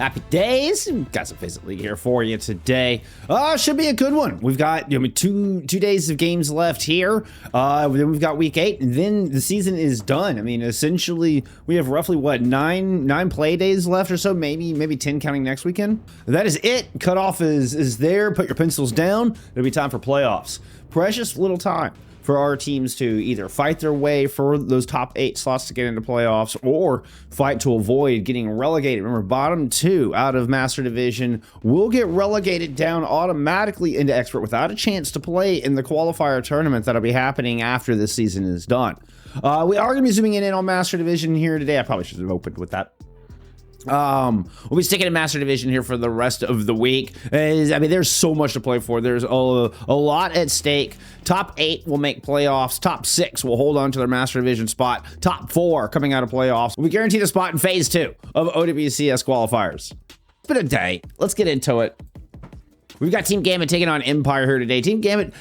Happy days. Got some FACEIT League here for you today. Should be a good one. We've got two days of games left here. Then we've got week 8, and then the season is done. I mean, essentially, we have roughly what nine play days left or so, maybe 10 counting next weekend. That is it. Cutoff is there. Put your pencils down. It'll be time for playoffs. Precious little time for our teams to either fight their way for those top 8 slots to get into playoffs or fight to avoid getting relegated. Remember, bottom 2 out of Master Division will get relegated down automatically into Expert without a chance to play in the qualifier tournament that'll be happening after this season is done. We are going to be zooming in on Master Division here today. I probably should have opened with that. We'll be sticking in Master Division here for the rest of the week. I mean, there's so much to play for. There's a lot at stake. Top 8 will make playoffs. Top 6 will hold on to their Master Division spot. Top 4 coming out of playoffs. We guaranteed a spot in Phase 2 of OWCS qualifiers. It's been a day. Let's get into it. We've got Team Gambit taking on Empire here today. Team Gambit,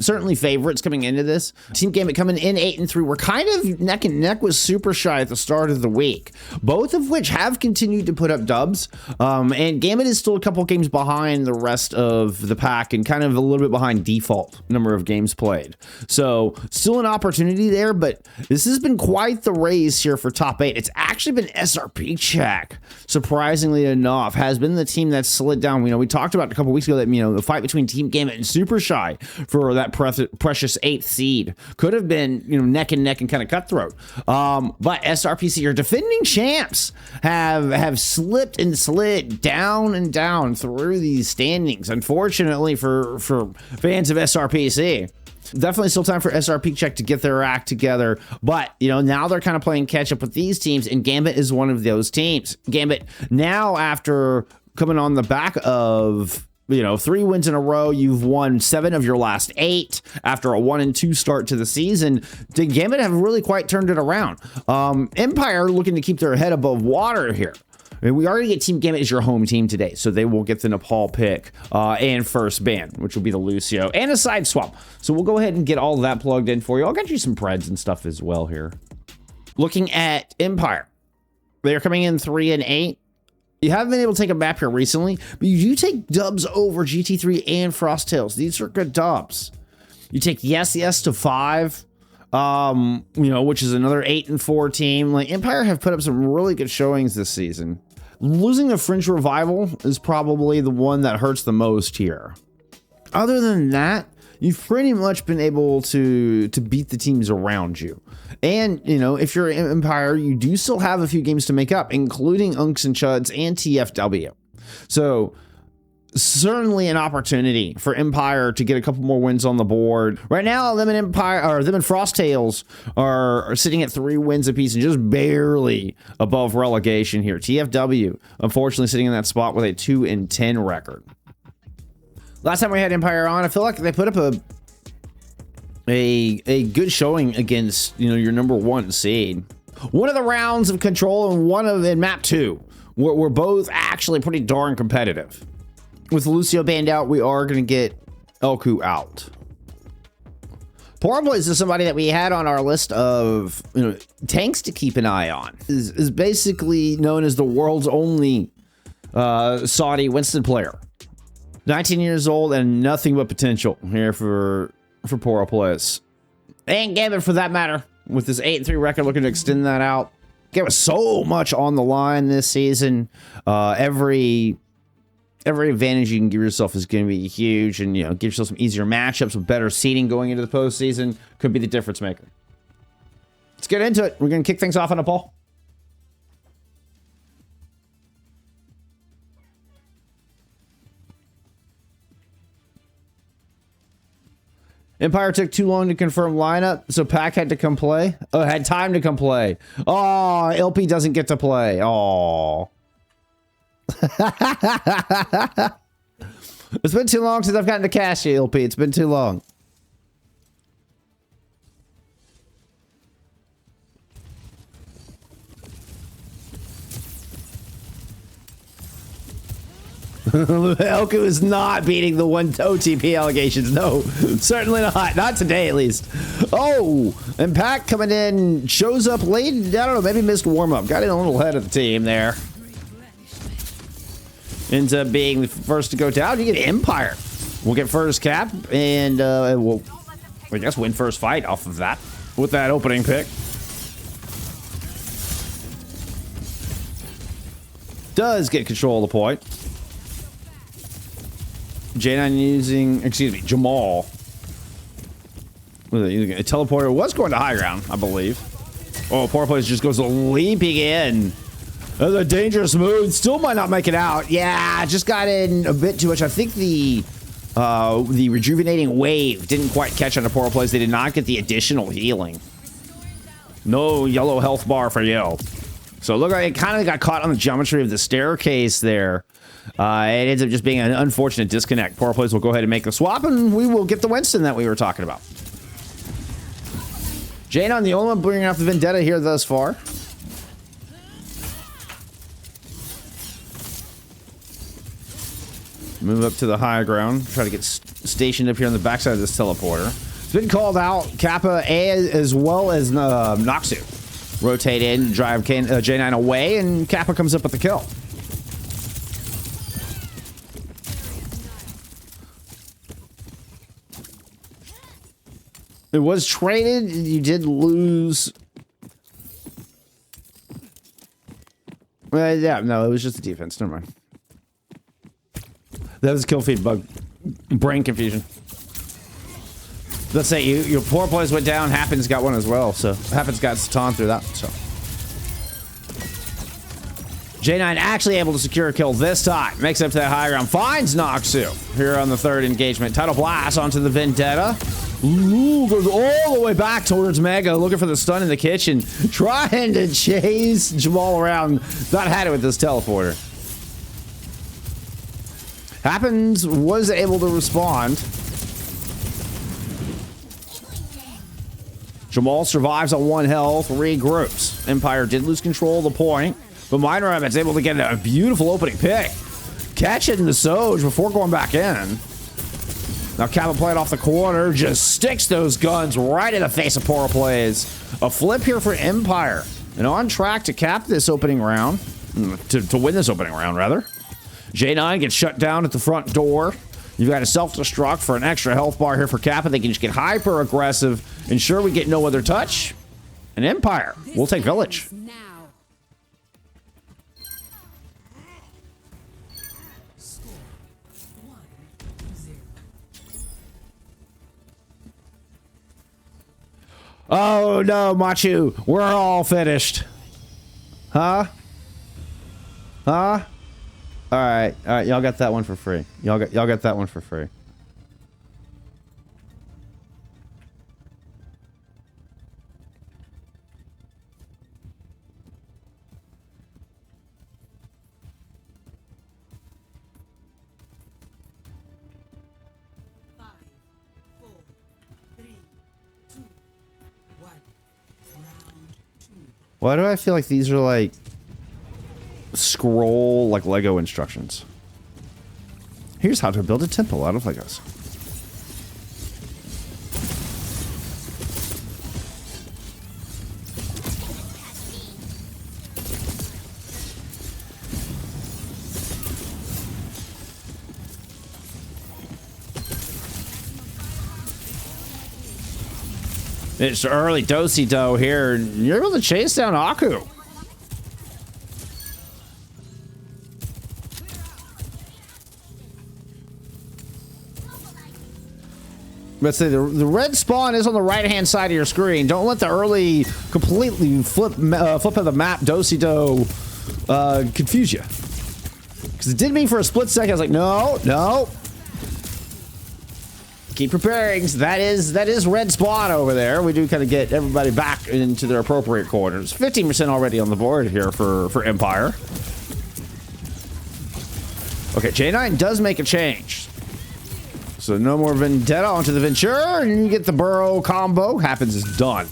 certainly favorites coming into this. Team Gambit coming in 8-3. We're kind of neck and neck with Super Shy at the start of the week, both of which have continued to put up dubs. And Gambit is still a couple games behind the rest of the pack and kind of a little bit behind default number of games played. So still an opportunity there, but this has been quite the race here for top 8. It's actually been SRP Check, surprisingly enough, has been the team that's slid down. You know, we talked about a couple weeks ago that, you know, the fight between Team Gambit and Super Shy for that precious 8th seed could have been, you know, neck and neck and kind of cutthroat. But SRPC, your defending champs, have slipped and slid down and down through these standings, unfortunately for fans of SRPC. Definitely still time for SRP Check to get their act together, but you know, now they're kind of playing catch up with these teams, and Gambit is one of those teams. Gambit now, after coming on the back of, you know, 3 wins in a row, you've won 7 of your last 8 after a 1-2 start to the season. The Gambit have really quite turned it around. Empire looking to keep their head above water here. I mean, we already get Team Gambit as your home team today, so they will get the Nepal pick and first ban, which will be the Lucio, and a side swap. So we'll go ahead and get all of that plugged in for you. I'll get you some Preds and stuff as well here. Looking at Empire, they're coming in 3-8. You haven't been able to take a map here recently, but you do take dubs over GT3 and Frosttails. These are good dubs. You take Yes to 5. You know, which is another 8-4 team. Like, Empire have put up some really good showings this season. Losing the French Revival is probably the one that hurts the most here. Other than that, you've pretty much been able to beat the teams around you. And, you know, if you're Empire, you do still have a few games to make up, including Unks and Chuds and TFW. So certainly an opportunity for Empire to get a couple more wins on the board. Right now, them and Frosttails are sitting at 3 wins apiece and just barely above relegation here. TFW, unfortunately, sitting in that spot with a 2-10 record. Last time we had Empire on, I feel like they put up a good showing against, you know, your number 1 seed. One of the rounds of Control and one of in map 2 were both actually pretty darn competitive. With Lucio banned out, we are going to get NoXuu out. PoroPlays is somebody that we had on our list of, you know, tanks to keep an eye on. Is basically known as the world's only Saudi Winston player. 19 years old and nothing but potential here for PoroPlays. And Gambit, for that matter, with this 8-3 record, looking to extend that out. Gave us so much on the line this season. Every advantage you can give yourself is going to be huge, and, you know, give yourself some easier matchups with better seeding going into the postseason could be the difference maker. Let's get into it. We're going to kick things off on Nepal. Empire took too long to confirm lineup, so Pack had to come play. Oh, had time to come play. Oh, LP doesn't get to play. Oh. It's been too long since I've gotten to cash you, LP. It's been too long. NoXuu is not beating the 1 OTP allegations. No, certainly not. Not today, at least. Oh, and Pack coming in, shows up late. I don't know, maybe missed warm-up. Got in a little ahead of the team there. ends up being the first to go down. You get Empire. We'll get first cap, and we'll, I guess, win first fight off of that with that opening pick. Does get control of the point. Jaynine using, excuse me, Jamal. A teleporter was going to high ground, I believe. Oh, PoroPlays just goes leaping in. That's a dangerous move. Still might not make it out. Yeah, just got in a bit too much. I think the rejuvenating wave didn't quite catch on the PoroPlays. They did not get the additional healing. No yellow health bar for you. So look like it kind of got caught on the geometry of the staircase there. It ends up just being an unfortunate disconnect. PoroPlays will go ahead and make the swap, and we will get the Winston that we were talking about. Jaynine, the only one bringing out the Vendetta here thus far. Move up to the high ground. Try to get stationed up here on the backside of this teleporter. It's been called out. Kappa as well as NoXuu. Rotate in, drive Jaynine away, and Kappa comes up with the kill. It was traded. You did lose. Yeah, no, it was just the defense. Never mind. That was a kill feed bug. Brain confusion. Let's say your PoroPlays went down. Happens got one as well. So Happens got Szatan through that. So Jaynine actually able to secure a kill this time. Makes up to that high ground. Finds NoXuu here on the third engagement. Tidal Blast onto the Vendetta. Ooh, goes all the way back towards Mega, looking for the stun in the kitchen, trying to chase Jamal around. Not had it with this teleporter. Happens was able to respond. Jamal survives on 1 health, regroups. Empire did lose control of the point, but MineRabbit's able to get a beautiful opening pick. Catch it in the Soj before going back in. Now Kappa playing off the corner, just sticks those guns right in the face of PoroPlays. A flip here for Empire. And on track to cap this opening round. To win this opening round, rather. Jaynine gets shut down at the front door. You've got a self-destruct for an extra health bar here for Kappa. They can just get hyper-aggressive. Ensure we get no other touch. And Empire will take village. Oh no, Machu, we're all finished. Huh? Huh? All right, y'all got that one for free. Y'all got that one for free. Why do I feel like these are like scroll, like Lego instructions? Here's how to build a temple out of Legos. It's early do-si-do here. You're able to chase down Akku. Let's say the red spawn is on the right-hand side of your screen. Don't let the early completely flip of the map do-si-do confuse you. Because it did me for a split second. I was like, no, no. Keep preparing. So that is red spawn over there. We do kind of get everybody back into their appropriate quarters. 15% already on the board here for Empire. Okay, Jaynine does make a change. So no more Vendetta onto the Ventura, and you get the Burrow combo. Happens is done.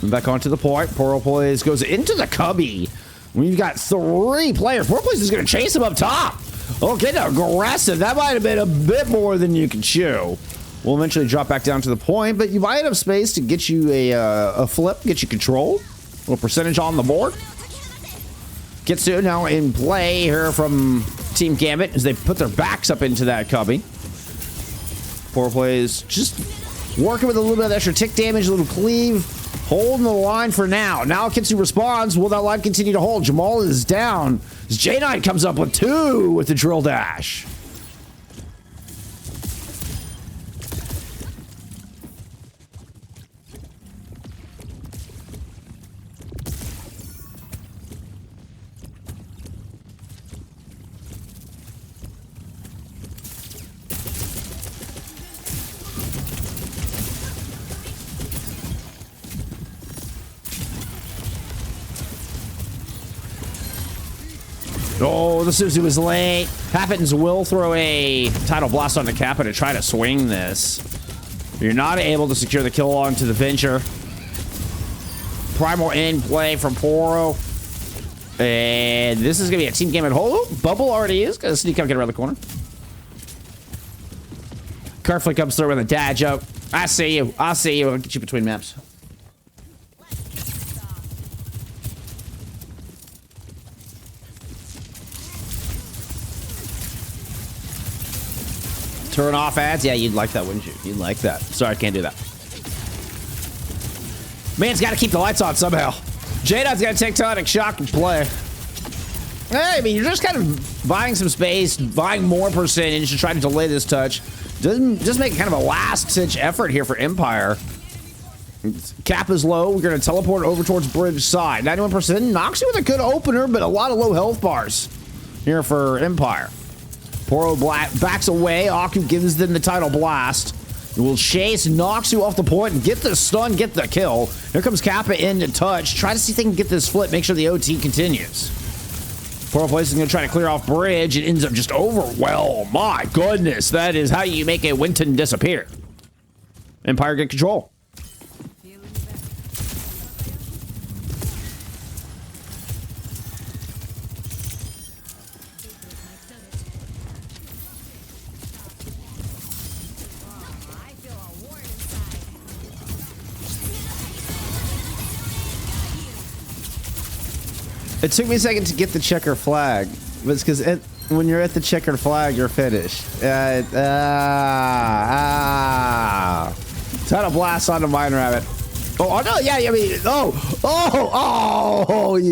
And back onto the point. PoroPlays goes into the cubby. We've got 3 players. PoroPlays is going to chase him up top. Oh, getting aggressive. That might have been a bit more than you can chew. We'll eventually drop back down to the point, but you might have space to get you a flip, get you control. A little percentage on the board. Kitsu now in play here from Team Gambit as they put their backs up into that cubby. PoroPlays just working with a little bit of extra tick damage, a little cleave, holding the line for now. Now Kitsu responds. Will that line continue to hold? Jamal is down. As jaynine comes up with 2 with the drill dash. Oh, the Suzu is late. Happens will throw a Tidal Blast on the Kappa to try to swing this. You're not able to secure the kill onto the Venture. Primal in play from Poro. And this is going to be a team game at hole. Bubble already is. Going to sneak up, get around the corner. Carefully comes through with a dad joke. I see you. I see you. I'll get you between maps. Turn off ads? Yeah, you'd like that, wouldn't you? You'd like that. Sorry, I can't do that. Man's got to keep the lights on somehow. Jaynine's got to take tonic shock and play. Hey, I mean, you're just kind of buying some space, buying more percentage to try to delay this touch. Just make kind of a last-ditch effort here for Empire. Cap is low. We're going to teleport over towards bridge side. 91%. NoXuu with a good opener, but a lot of low health bars here for Empire. Poro backs away. Akku gives them the Tidal Blast. Will chase NoXuu off the point and get the stun, get the kill. Here comes Kappa in to touch. Try to see if they can get this flip. Make sure the OT continues. PoroPlays is going to try to clear off bridge. It ends up just overwhelmed. My goodness. That is how you make a Winton disappear. Empire get control. It took me a second to get the checker flag, but it's because when you're at the checkered flag, you're finished. Tidal Blast onto MineRabbit. Oh, no, yeah, I mean,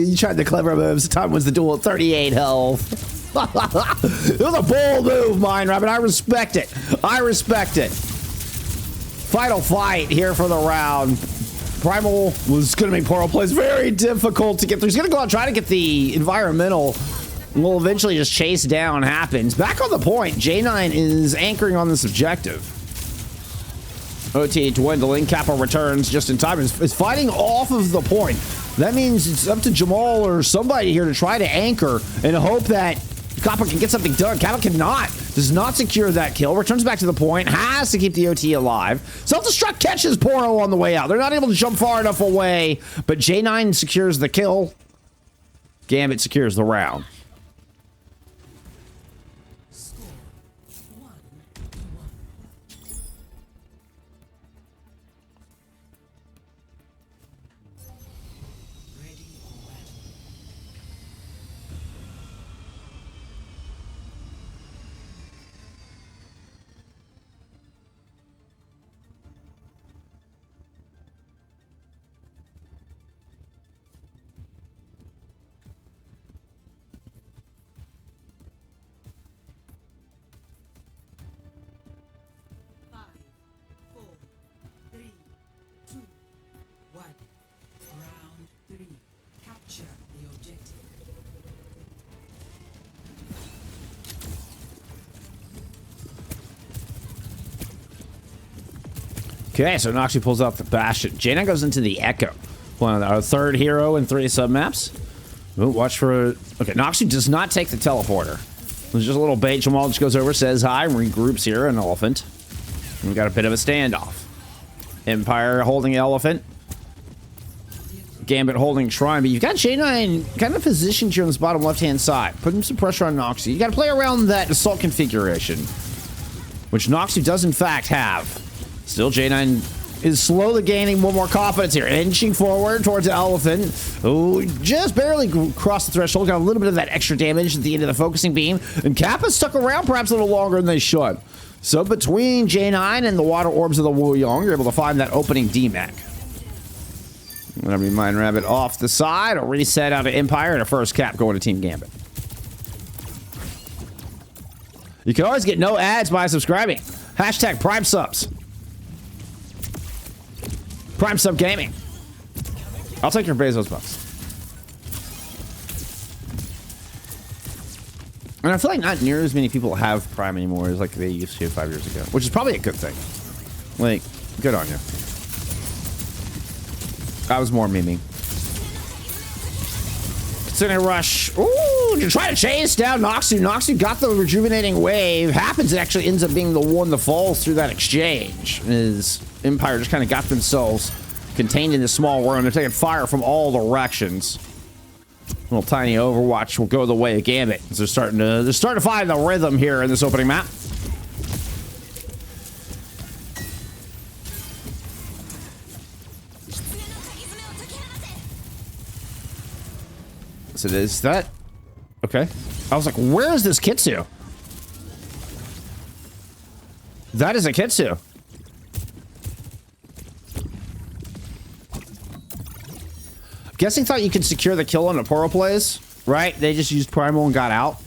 you tried the clever moves. Time was the duel at 38 health. It was a bold move, MineRabbit. I respect it. I respect it. Final fight here for the round. Primal was going to make PoroPlays very difficult to get through. He's going to go out and try to get the environmental. Will eventually just chase down. Happens. Back on the point, jaynine is anchoring on this objective. OT dwindling. Kappa returns just in time. Is fighting off of the point. That means it's up to Jamal or somebody here to try to anchor and hope that Kappa can get something done. Kappa cannot. Does not secure that kill. Returns back to the point. Has to keep the OT alive. Self-destruct catches Poro on the way out. They're not able to jump far enough away, but jaynine secures the kill. Gambit secures the round. Okay, so NoXuu pulls off the Bastion. jaynine goes into the Echo. One of our third hero in 3 submaps. Ooh, watch for... Okay, NoXuu does not take the teleporter. There's just a little bait. Jamal just goes over, says hi, and regroups here an elephant. And we got a bit of a standoff. Empire holding elephant. Gambit holding shrine. But you've got jaynine kind of positioned here on this bottom left-hand side. Putting some pressure on NoXuu. You got to play around that assault configuration, which NoXuu does in fact have. Still, jaynine is slowly gaining more confidence here, inching forward towards the elephant, who just barely crossed the threshold, got a little bit of that extra damage at the end of the focusing beam, and Kappa stuck around perhaps a little longer than they should. So between Jaynine and the water orbs of the Wu Yong, you're able to find that opening DMAC. Whenever you MineRabbit off the side, a reset out of Empire, and a first cap going to Team Gambit. You can always get no ads by subscribing. Hashtag Prime Subs. Prime Sub Gaming. I'll take your Bezos bucks. And I feel like not near as many people have Prime anymore as like they used to 5 years ago, which is probably a good thing. Like, good on you. I was more memeing. Considering rush. Ooh, to try to chase down NoXuu. NoXuu got the rejuvenating wave. Happens, it actually ends up being the one that falls through that exchange. As Empire just kind of got themselves contained in this small room. They're taking fire from all directions. Little tiny Overwatch will go the way of Gambit. They're starting to find the rhythm here in this opening map. So is that okay? I was like, where is this Kitsu? That is a Kitsu. I'm guessing thought you could secure the kill on a PoroPlays, right? They just used Primal and got out.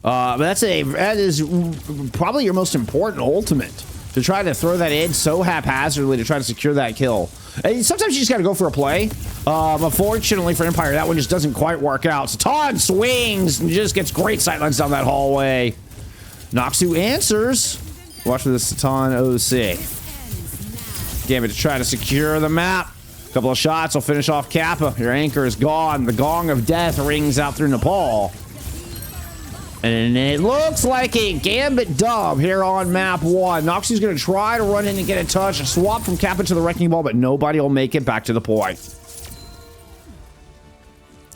But that is probably your most important ultimate, to try to throw that in so haphazardly to try to secure that kill. And sometimes you just got to go for a play. Unfortunately for Empire, that one just doesn't quite work out. Szatan swings and just gets great sightlines down that hallway. NoXuu answers. Watch for the Szatan OC. Gambit to try to secure the map. A couple of shots will finish off Kappa. Your anchor is gone. The gong of death rings out through Nepal. And it looks like a Gambit dub here on map 1. NoXuu's going to try to run in and get a touch. A swap from Kappa to the Wrecking Ball, but nobody will make it back to the point.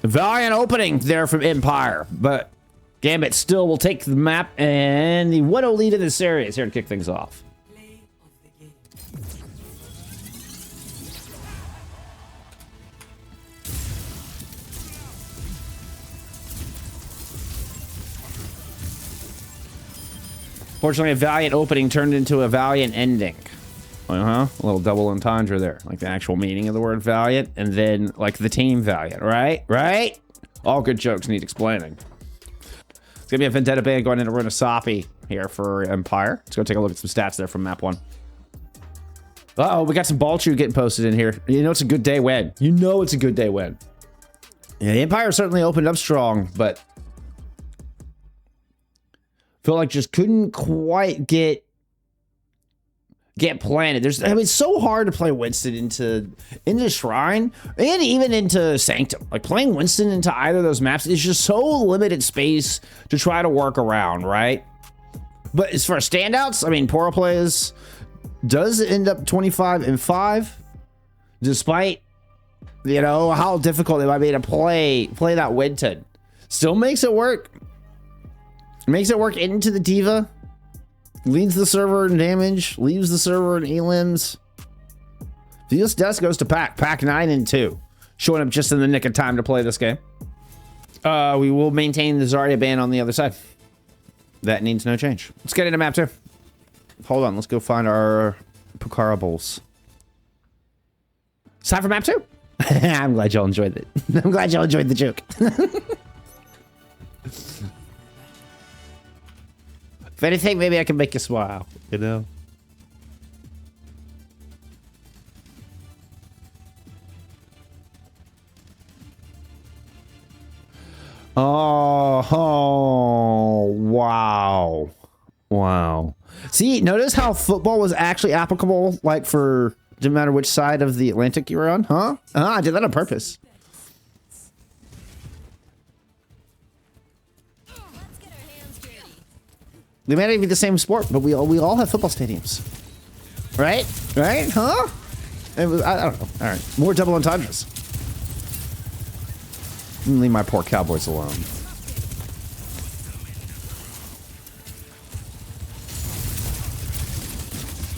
Valiant opening there from Empire, but Gambit still will take the map, and the 1-0 lead in this series here to kick things off. Fortunately, a Valiant opening turned into a Valiant ending. A little double entendre there. Like the actual meaning of the word Valiant, and then like the team Valiant, right? Right? All good jokes need explaining. It's gonna be a Vendetta band going into Runasapi here for Empire. Let's go take a look at some stats there from map 1. Uh-oh, we got some Balchu getting posted in here. You know it's a good day win. You know it's a good day win. Yeah, the Empire certainly opened up strong, but feel like just couldn't quite get planted. I mean, it's so hard to play Winston into Shrine and even into Sanctum. Like playing Winston into either of those maps is just so limited space to try to work around, right? But as far as standouts, I mean, PoroPlays does end up 25-5, despite, you know, how difficult it might be to play that Winston. Still makes it work. Makes it work into the Diva. Leads the server in damage. Leaves the server in elims. Venus Dust goes to Pack. Pack 9 and 2. Showing up just in the nick of time to play this game. We will maintain the Zarya ban on the other side. That needs no change. Let's get into map 2. Hold on. Let's go find our Pucara Bowls. It's time for map 2. I'm glad y'all enjoyed it. I'm glad y'all enjoyed the joke. If anything, maybe I can make you smile, you know? Oh, wow. Wow. See, notice how football was actually applicable, like for, no matter which side of the Atlantic you were on, huh? I did that on purpose. We may not be the same sport, but we all have football stadiums. Right? Right? Huh? It was, I don't know. All right. More double entendres. Leave my poor Cowboys alone.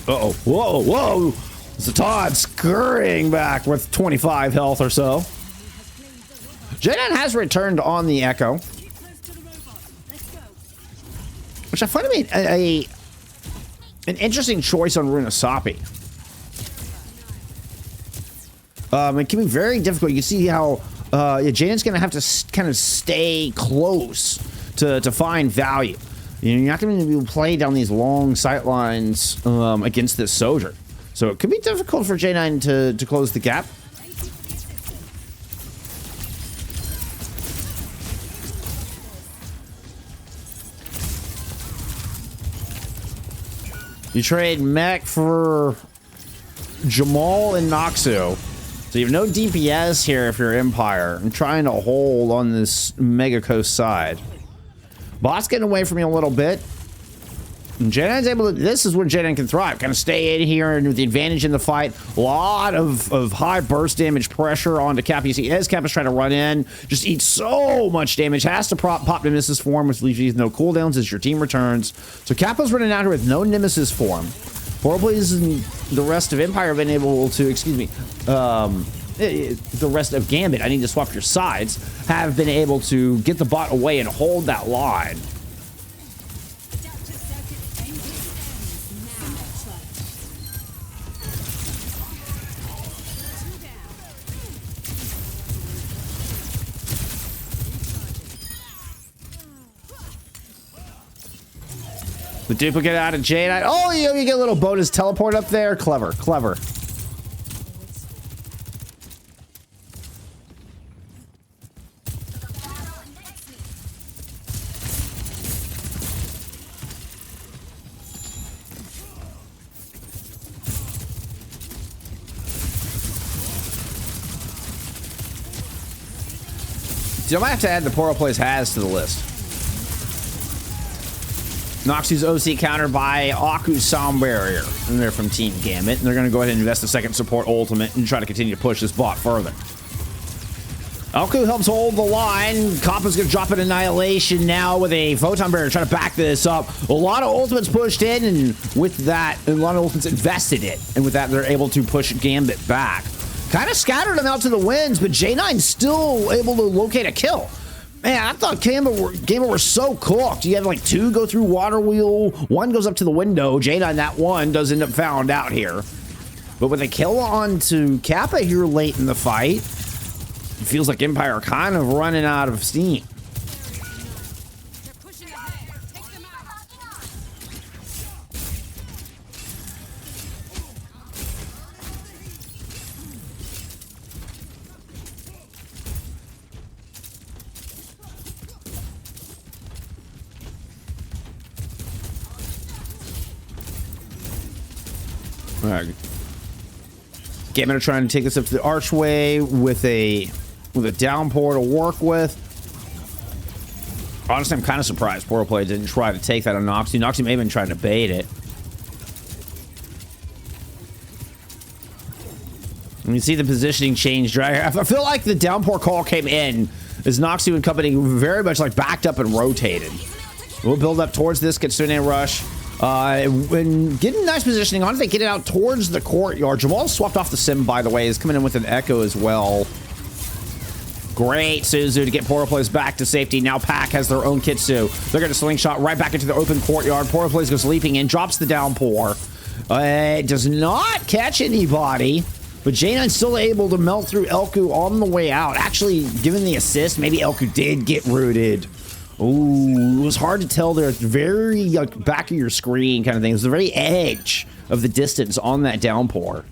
Uh-oh. Whoa, whoa. Szatan scurrying back with 25 health or so. Jaynine has returned on the Echo, which I find to be an interesting choice on Runasapi. It can be very difficult. You see how Jaynine's going to have to kind of stay close to find value. You know, you're not going to be able to play down these long sight lines against this soldier. So it could be difficult for jaynine to close the gap. You trade mech for Jamal and NoXuu. So you have no DPS here if you're Empire. I'm trying to hold on this Mega Coast side. Bot's getting away from you a little bit. And jaynine's able to, this is where jaynine can thrive. Kind of stay in here and with the advantage in the fight. A lot of high burst damage pressure onto Kappa. You see as Kappa's trying to run in, just eats so much damage. Has to pop Nemesis form, which leaves you with no cooldowns as your team returns. So Kappa's running out here with no Nemesis form. PoroPlays and the rest of Empire have been able to, the rest of Gambit, I need to swap your sides, have been able to get the bot away and hold that line. The duplicate out of jaynine. Oh, you get a little bonus teleport up there. Clever, clever. So I might have to add the PoroPlays has to the list. NoXuu's OC countered by Akku's Sound Barrier. And they're from Team Gambit. And they're going to go ahead and invest a second support ultimate and try to continue to push this bot further. Akku helps hold the line. Kappa's going to drop an Annihilation now with a Photon Barrier trying to back this up. A lot of ultimates pushed in, and with that, a lot of ultimates invested it. And with that, they're able to push Gambit back. Kind of scattered them out to the winds, but J9's still able to locate a kill. Man, I thought Gambit were so cooked. You have like two go through water wheel, one goes up to the window. Jaynine, that one, does end up found out here. But with a kill on to Kappa here late in the fight, it feels like Empire are kind of running out of steam. All right. Gambit trying to take this up to the archway with a downpour to work with. Honestly, I'm kind of surprised PoroPlays didn't try to take that on NoXuu. NoXuu may have been trying to bait it. And you see the positioning change right here. I feel like the downpour call came in as NoXuu and company very much like backed up and rotated. We'll build up towards this, get Sune rush. And getting nice positioning on it, they get it out towards the courtyard. Jamal swapped off the sim, by the way, is coming in with an echo as well. Great Suzu to get PoroPlays back to safety. Now Pack has their own Kitsu. They're going to slingshot right back into the open courtyard. PoroPlays goes leaping in, drops the downpour. It does not catch anybody, but J9's still able to melt through Elku on the way out. Actually, given the assist, maybe Elku did get rooted. Ooh, it was hard to tell there. It's very like back of your screen kind of thing. It was the very edge of the distance on that downpour.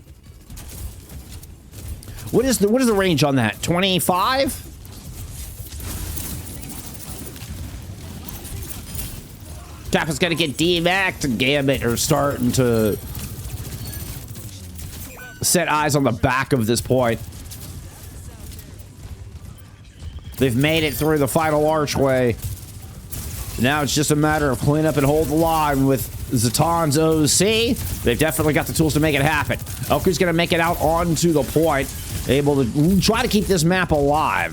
What is the range on that? 25? Kappa's got to get D-Mac to Gambit or starting to set eyes on the back of this point. They've made it through the final archway. Now it's just a matter of clean up and hold the line with Zatan's OC. They've definitely got the tools to make it happen. Elku's going to make it out onto the point, able to try to keep this map alive.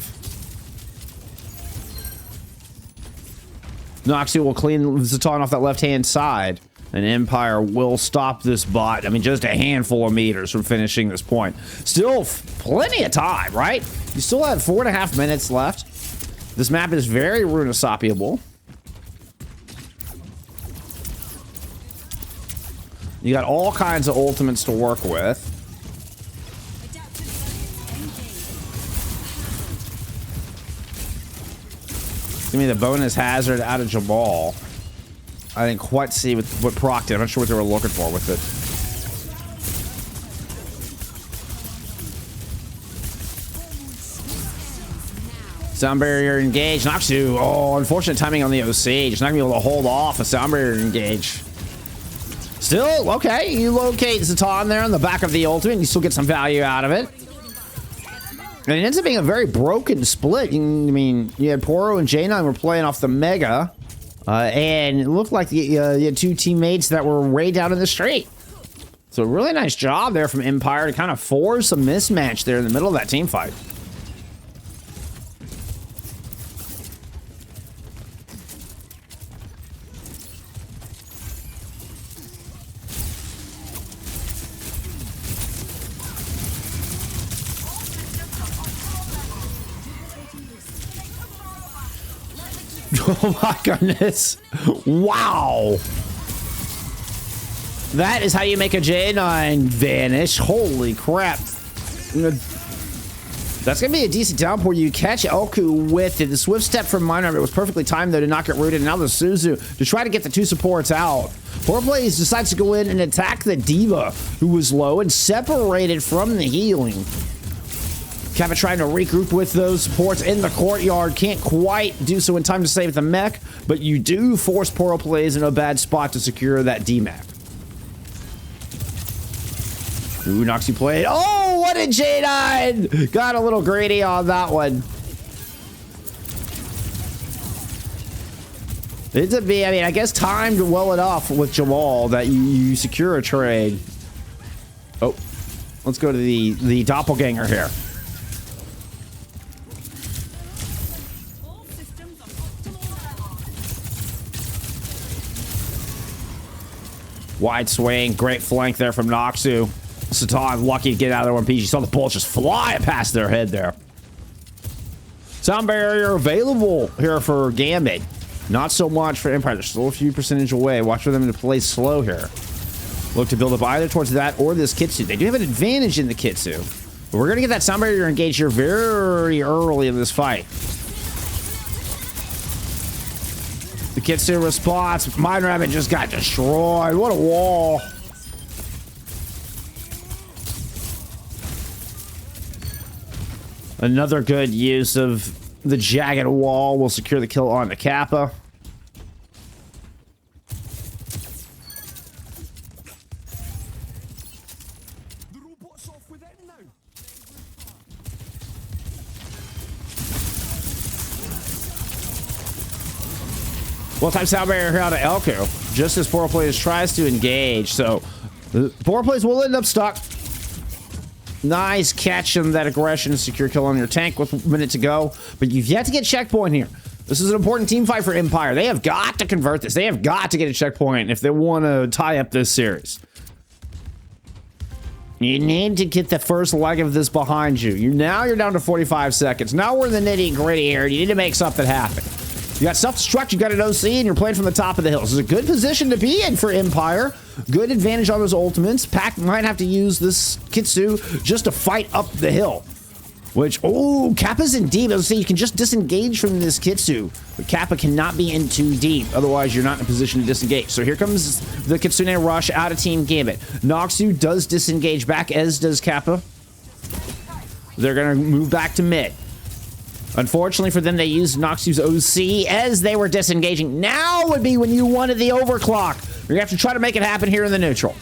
NoXuu will clean Szatan off that left-hand side. And Empire will stop this bot. I mean, just a handful of meters from finishing this point. Still plenty of time, right? You still have 4.5 minutes left. This map is very Runasapiable. You got all kinds of ultimates to work with. Give me the bonus hazard out of Jamal. I didn't quite see what proc did. I'm not sure what they were looking for with it. Sound barrier engaged. NoXuu. Oh, unfortunate timing on the OC. Just not gonna be able to hold off a sound barrier engage. Still, okay. You locate Szatan there on the back of the ultimate. And you still get some value out of it. And it ends up being a very broken split. I mean, you had Poro and jaynine were playing off the Mega. And it looked like you had two teammates that were way down in the street. So really nice job there from Empire to kind of force a mismatch there in the middle of that team fight. Oh my goodness. Wow. That is how you make a jaynine vanish. Holy crap. That's going to be a decent downpour. You catch AkkuFastLeer with it. The swift step from MineRabbit was perfectly timed, though, to not get rooted. And now the NoXuu to try to get the two supports out. PoroPlays decides to go in and attack the Diva, who was low and separated from the healing. Kappa trying to regroup with those supports in the courtyard. Can't quite do so in time to save the mech, but you do force PoroPlays in a bad spot to secure that DMAC. Ooh, NoXuu played. Oh, what a jaynine! Got a little greedy on that one. It's a B. I mean, I guess timed well enough with Jamal that you secure a trade. Oh, let's go to the doppelganger here. Wide swing, great flank there from NoXuu. Szatan lucky to get out of there one piece. You saw the bullets just fly past their head there. Sound barrier available here for Gambit. Not so much for Empire. They're still a few percentage away. Watch for them to play slow here. Look to build up either towards that or this Kitsu. They do have an advantage in the Kitsu. But we're going to get that sound barrier engaged here very early in this fight. The Kitsu response. MineRabbit just got destroyed. What a wall. Another good use of the jagged wall will secure the kill on the Kappa. Well-timed sound barrier here out of AkkuFastLeer, just as PoroPlays tries to engage. So PoroPlays will end up stuck. Nice catch on that aggression and secure kill on your tank with a minute to go. But you've yet to get checkpoint here. This is an important team fight for Empire. They have got to convert this. They have got to get a checkpoint if they want to tie up this series. You need to get the first leg of this behind you. Now you're down to 45 seconds. Now we're in the nitty-gritty here. You need to make something happen. You got self-destruct, you got an OC, and you're playing from the top of the hill. This is a good position to be in for Empire. Good advantage on those ultimates. Pack might have to use this Kitsu just to fight up the hill. Which, oh, Kappa's in deep. Let's say you can just disengage from this Kitsu. But Kappa cannot be in too deep. Otherwise, you're not in a position to disengage. So here comes the Kitsune rush out of Team Gambit. NoXuu does disengage back, as does Kappa. They're going to move back to mid. Unfortunately for them, they used NoXuu's OC as they were disengaging. Now would be when you wanted the overclock. You're going to have to try to make it happen here in the neutral.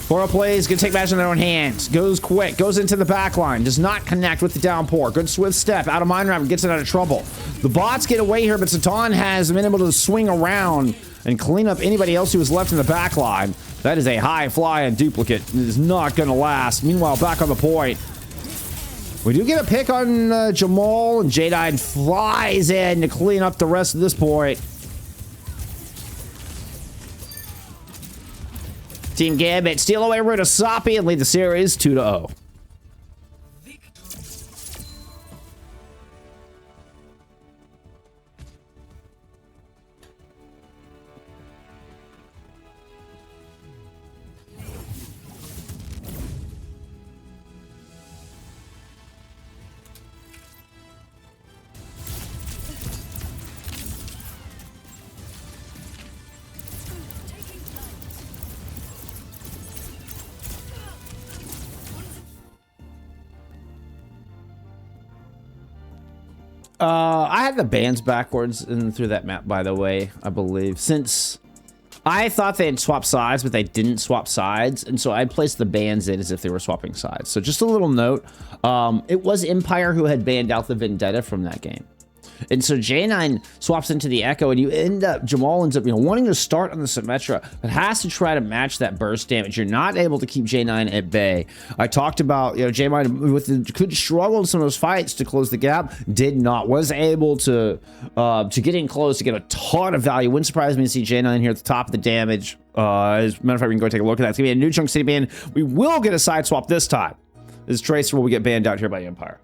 PoroPlays going to take matters in their own hands. Goes quick. Goes into the back line. Does not connect with the downpour. Good swift step. Out of MineRabbit. Gets it out of trouble. The bots get away here, but Szatan has been able to swing around and clean up anybody else who was left in the back line. That is a high flying duplicate. It is not going to last. Meanwhile, back on the point. We do get a pick on Jamal, and jaynine flies in to clean up the rest of this point. Team Gambit steal away Runasapi and lead the series 2-0. I had the bands backwards and through that map, by the way, I believe. Since I thought they had swapped sides, but they didn't swap sides. And so I placed the bands in as if they were swapping sides. So just a little note, it was Empire who had banned out the Vendetta from that game. And so jaynine swaps into the Echo, and you end up, Jamal ends up, wanting to start on the Symmetra, but has to try to match that burst damage. You're not able to keep jaynine at bay. I talked about, jaynine could struggle in some of those fights to close the gap. Did not. Was able to get in close to get a ton of value. Wouldn't surprise me to see jaynine here at the top of the damage. As a matter of fact, we can go take a look at that. It's gonna be a new Chunk City ban. We will get a side swap this time. This Tracer will get banned out here by Empire.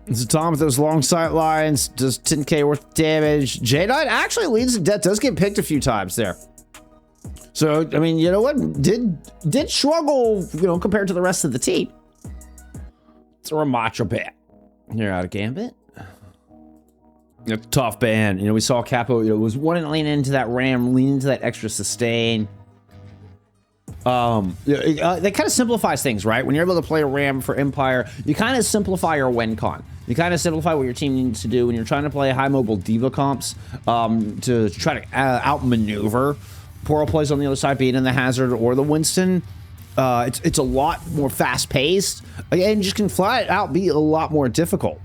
Szatan with those long sight lines, does 10k worth of damage. jaynine actually leads to death, does get picked a few times there. So, I mean, you know what? Did struggle, compared to the rest of the team. It's a Ramacho ban. You're out of Gambit. A tough ban. We saw Kappa, was wanting to lean into that ram, lean into that extra sustain. That kind of simplifies things, right? When you're able to play a ram for Empire, you kind of simplify your win con. You kind of simplify what your team needs to do when you're trying to play high mobile diva comps to try to outmaneuver PoroPlays on the other side, being in the Hazard or the Winston. It's a lot more fast paced and just can flat out be a lot more difficult.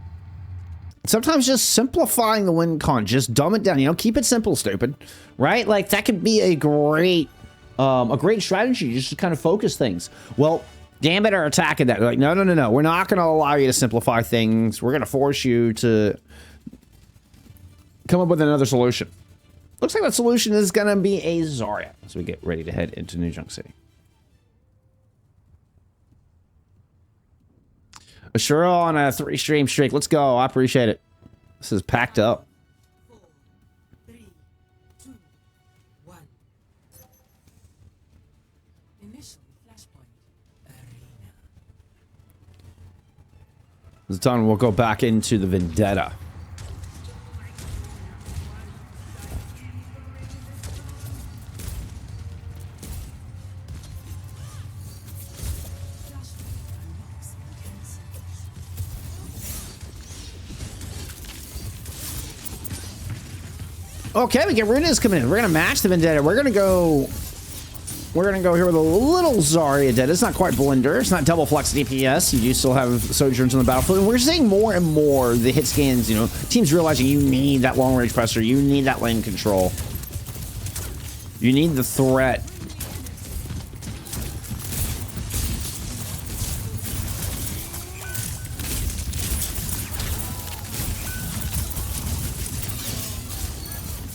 Sometimes just simplifying the win con, just dumb it down. Keep it simple, stupid, right? Like that could be a great strategy just to kind of focus things. Well, Gambit are attacking that. They're like, no. We're not going to allow you to simplify things. We're going to force you to come up with another solution. Looks like that solution is going to be a Zarya as we get ready to head into New Junk City. Ashura on a 3-stream streak. Let's go. I appreciate it. This is packed up. Szatan will go back into the Vendetta. Okay, we get Rouniz coming in. We're gonna match the Vendetta. We're gonna go here with a little Zarya dead. It's not quite Blender. It's not double flex DPS. You do still have Sojourns on the battlefield. And we're seeing more and more the hit scans, teams realizing you need that long range pressure. You need that lane control. You need the threat.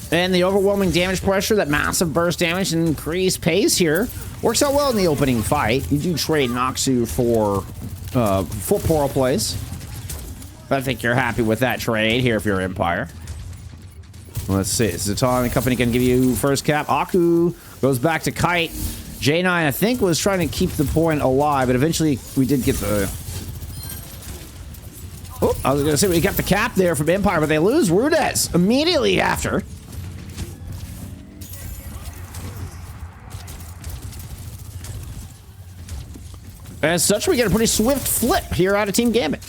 And the overwhelming damage pressure, that massive burst damage and increased pace here works out well in the opening fight. You do trade NoXuu for PoroPlays. But I think you're happy with that trade here if you're Empire. Let's see. Szatan and company can give you first cap. Akku goes back to Kite. jaynine, I think, was trying to keep the point alive, but eventually we did get the... Oh, I was going to say we got the cap there from Empire, but they lose Runasapi immediately after. As such, we get a pretty swift flip here out of Team Gambit.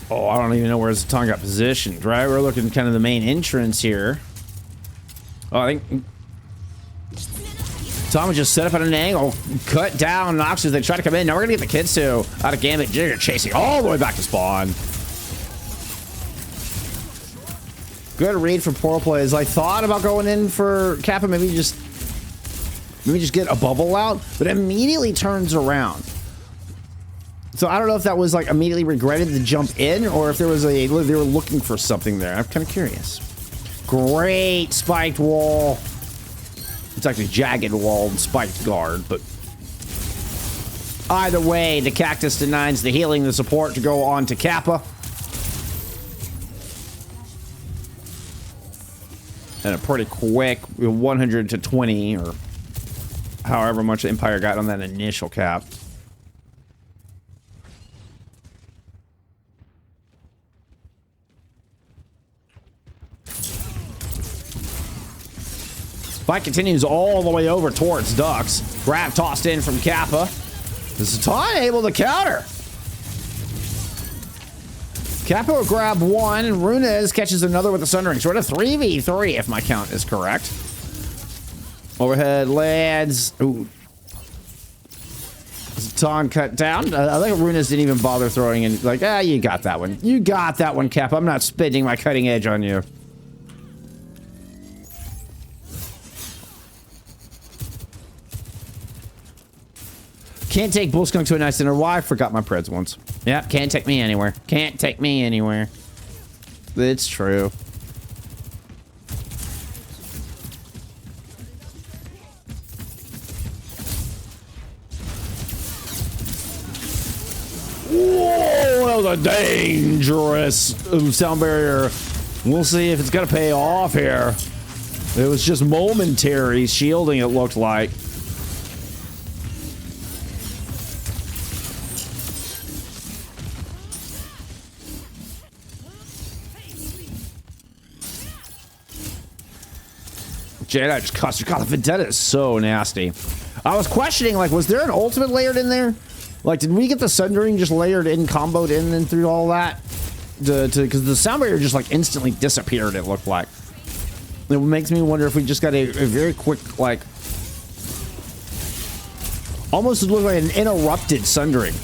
Oh, I don't even know where Szatan got positioned, right? We're looking kind of the main entrance here. Oh, I think Tom just set up at an angle, cut down NoXuu as they try to come in. Now we're gonna get the kids too out of Gambit. Jigger chasing all the way back to spawn. Good read from PoroPlays. I thought about going in for Kappa, maybe just get a bubble out, but immediately turns around. So I don't know if that was like immediately regretted to jump in, or if there was they were looking for something there. I'm kind of curious. Great spiked wall. It's actually jagged wall and spiked guard, but either way, the cactus denies the healing, the support to go on to Kappa. And a pretty quick 100 to 20, or however much the Empire got on that initial cap. Fight continues all the way over towards Ducks. Grab tossed in from Kappa. Szatan able to counter. Kappa will grab one, and Runasapi catches another with a Sundering. Sort of 3v3, if my count is correct. Overhead lands. Ooh. Szatan cut down. I think Runasapi didn't even bother throwing in. Like, you got that one. You got that one, Kappa. I'm not spending my cutting edge on you. Can't take Bull Skunk to a nice dinner. Why? I forgot my Preds once. Yep, can't take me anywhere. Can't take me anywhere. It's true. Whoa, that was a dangerous sound barrier. We'll see if it's gonna pay off here. It was just momentary shielding, it looked like. Jaynine just cussed her. God, the Vendetta is so nasty. I was questioning, like, was there an ultimate layered in there? Like, did we get the Sundering just layered in, comboed in, and through all that? Because the sound barrier just, like, instantly disappeared, it looked like. It makes me wonder if we just got a very quick, like... almost looked like an interrupted Sundering.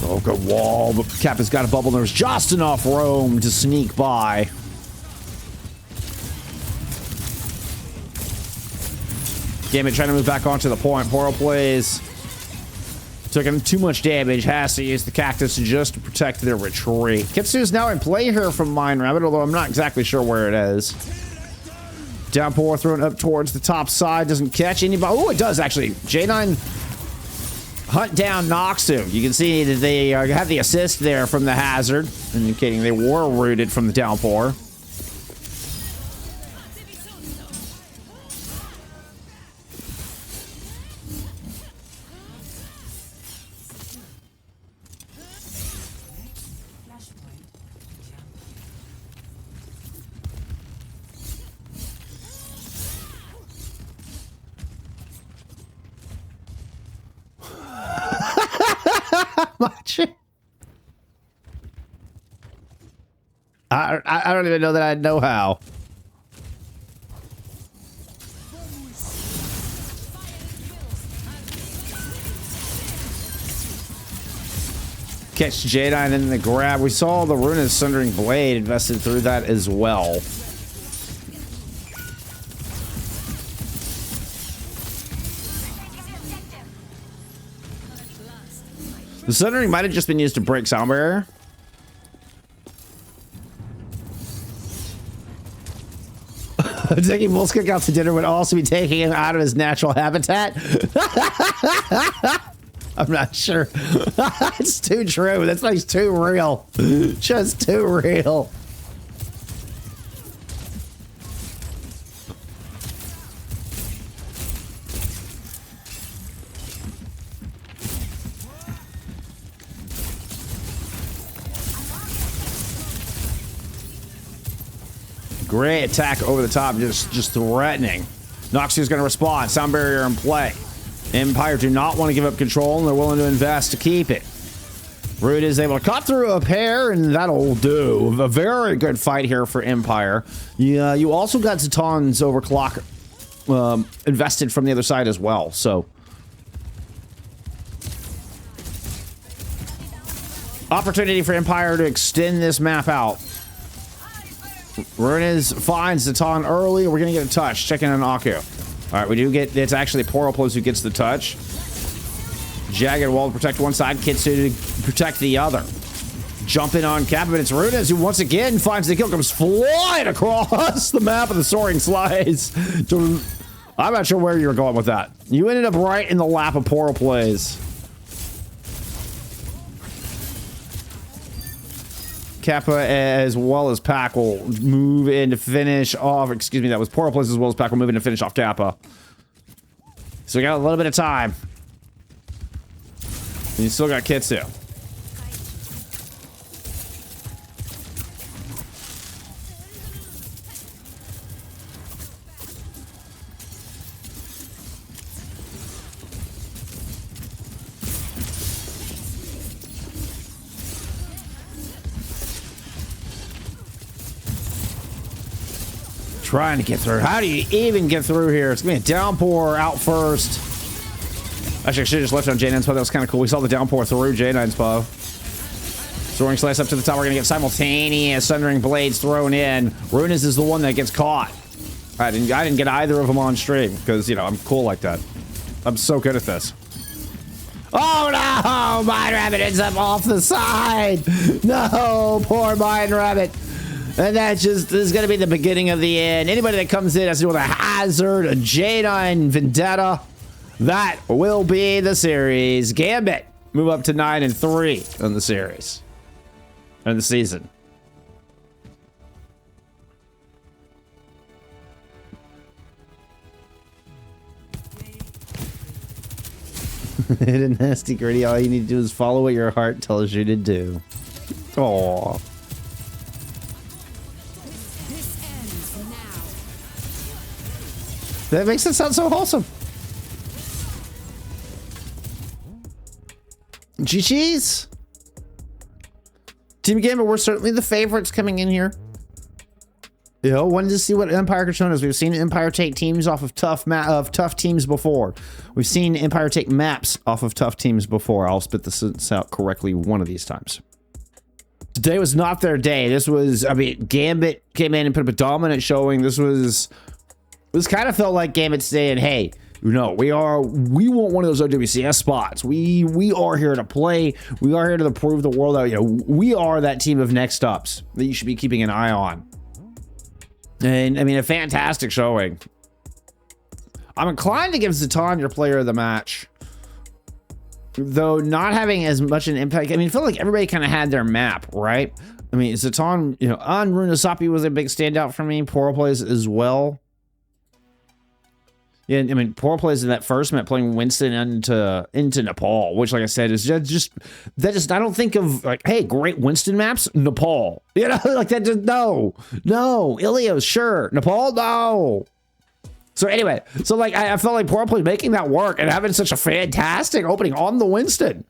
Oh, good wall, but Kappa's got a bubble. There's just enough room to sneak by. Gambit trying to move back onto the point. PoroPlays taking too much damage. Has to use the cactus just to protect their retreat. Kitsu's now in play here from MineRabbit, although I'm not exactly sure where it is. Downpour thrown up towards the top side. Doesn't catch anybody. Oh, it does actually. Jaynine hunt down NoXuu. You can see that they have the assist there from the hazard, indicating they were rooted from the downpour. I don't even know that I know how. Catch Jaynine in the grab. We saw the Runa's Sundering Blade invested through that as well. The Sundering might have just been used to break sound barrier. Taking Bullskunk out to dinner would also be taking him out of his natural habitat. I'm not sure. It's too true. That's like too real. Just too real. Great attack over the top, just threatening. NoXuu going to respond. Sound barrier in play. Empire do not want to give up control, and they're willing to invest to keep it. Root is able to cut through a pair, and that'll do. A very good fight here for Empire. Yeah, you also got Szatan's overclock invested from the other side as well, so. Opportunity for Empire to extend this map out. Runasapi finds Szatan early. We're going to get a touch. Checking on Akku. All right, we do get... It's actually PoroPlays who gets the touch. Jagged wall to protect one side. Kitsu to protect the other. Jumping on Kappa, but it's Runasapi who once again finds the kill. Comes flying across the map of the soaring slice. I'm not sure where you were going with that. You ended up right in the lap of PoroPlays. Kappa as well as Pack will move in to finish off. Excuse me, that was PoroPlays as well as Pack will move in to finish off Kappa. So we got a little bit of time. And you still got Kitsu. Trying to get through. How do you even get through here? It's gonna be a downpour out first. Actually, I should have just left on Jaynine's bow. That was kind of cool. We saw the downpour through Jaynine's bow. Soaring slice up to the top. We're gonna get simultaneous Sundering Blades thrown in. Rouniz is the one that gets caught. I didn't get either of them on stream because, you know, I'm cool like that. I'm so good at this. Oh no! MineRabbit ends up off the side. No, poor MineRabbit. And that just this is going to be the beginning of the end. Anybody that comes in has to do with a hazard, a jaynine vendetta. That will be the series. Gambit move up to 9-3 in the series. In the season. Hit a nasty gritty. All you need to do is follow what your heart tells you to do. Aww. That makes it sound so wholesome. GG's. Team Gambit, we're certainly the favorites coming in here. You know, wanted to see what Empire could show us. We've seen Empire take teams off of tough teams before. We've seen Empire take maps off of tough teams before. I'll spit this out correctly one of these times. Today was not their day. This was, I mean, Gambit came in and put up a dominant showing. This kind of felt like Gambit saying, hey, no, we want one of those OWCS spots. We are here to play. We are here to prove the world that, you know, we are that team of next ups that you should be keeping an eye on. And I mean, a fantastic showing. I'm inclined to give Szatan your player of the match, though not having as much an impact. I mean, I feel like everybody kind of had their map, right? I mean, Szatan, you know, on Runasapi was a big standout for me. PoroPlays as well. Yeah, I mean, PoroPlays in that first map playing Winston into Nepal, which, like I said, is just I don't think of like, hey, great Winston maps, Nepal. You know, like that. Just no, Ilios, sure, Nepal, no. So anyway, so like I felt like PoroPlays making that work and having such a fantastic opening on the Winston.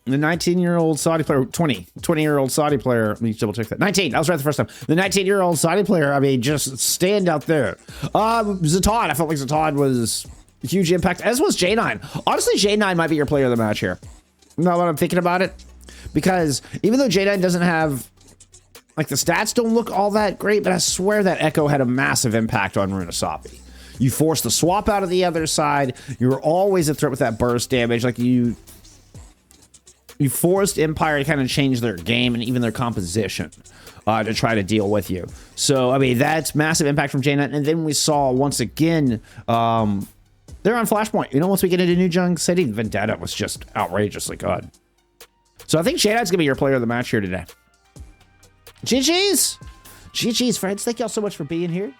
The 19-year-old Saudi player, 20-year-old Saudi player, let me double check that. 19, I was right the first time. The 19-year-old Saudi player, I mean, just stand out there. Szatan, I felt like Szatan was a huge impact, as was jaynine. Honestly, jaynine might be your player of the match here. Now that I'm thinking about it, because even though jaynine doesn't have, like the stats don't look all that great, but I swear that Echo had a massive impact on Runasapi. You forced the swap out of the other side. You were always a threat with that burst damage, like you forced Empire to kind of change their game and even their composition to try to deal with you. So, I mean, that's massive impact from jaynine. And then we saw, once again, they're on Flashpoint. You know, once we get into New Junk City, Vendetta was just outrageously good. So I think jaynine's going to be your player of the match here today. GG's! GG's, friends. Thank y'all so much for being here.